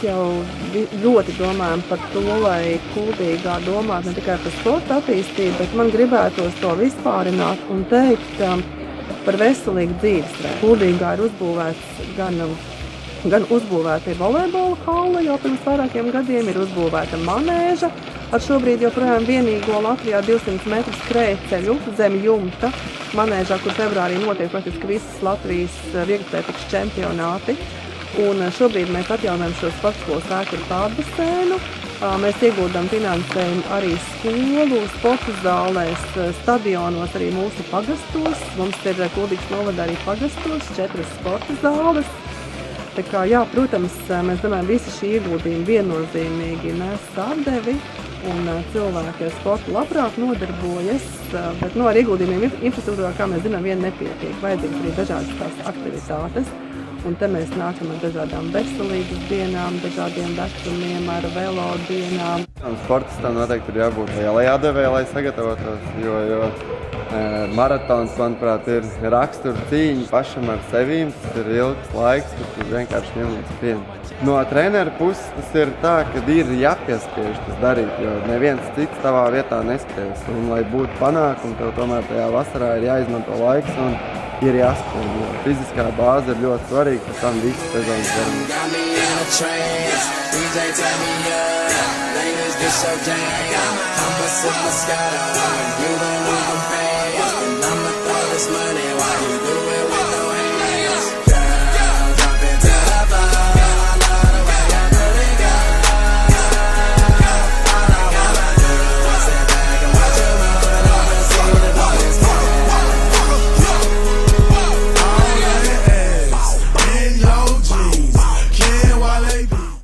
jau ļoti domājam par to, lai Kuldīgā domāt ne tikai par sporta attīstību, bet man gribētos to vispārināt un teikt par veselīgu dzīvesveidu. Kuldīgā ir uzbūvēts gan uzbūvēta ir volejbola halla, jau pirms vairākiem gadiem ir uzbūvēta manēža, ar šobrīd joprojām vienīgo Latvijā 200 metru skrējceļu zem jumta manēžā, kur februārī notiek praktiski visas Latvijas vieglatlētikas čempionāti. Un šobrīd mēs atjaunojam šo sportskolas ēku ar pārbasēnu. Mēs ieguldam finansējumu arī skolu, sporta zālēs, stadionos, arī mūsu pagastos. Mums ir Kuldīgas novadā arī pagastos 4 sporta zāles. Tā kā, jā, protams, mēs domājam, visi šī ieguldījumi viennozīmīgi nes atdevi un cilvēki ar sportu labprāt nodarbojas, bet ar ieguldījumiem infrastruktūrā, kā mēs zinām, vien nepietiek. Vajadzīgs arī dažādas tās aktivitātes. Un te mēs nākam ar dažādām veselības dienām, dažādiem vecumiem, ar velo dienām. Sportistam noteikti ir jābūt lielai atdevei, lai sagatavotos, jo maratons, manuprāt, ir rakstura cīņa pašam ar sevīm. Tas ir ilgs laiks, kad tu vienkārši ņem līdz skrieni. No trenera puses tas ir tā, ka ir jāpiespiež tas darīt, jo neviens cits tavā vietā neskries. Un, lai būtu panākumi, tev tomēr tajā vasarā ir jāizmanto laiks un ir jāskrien, jo fiziskā bāze ir ļoti svarīga, pēc tam visu sezonas garumā. Money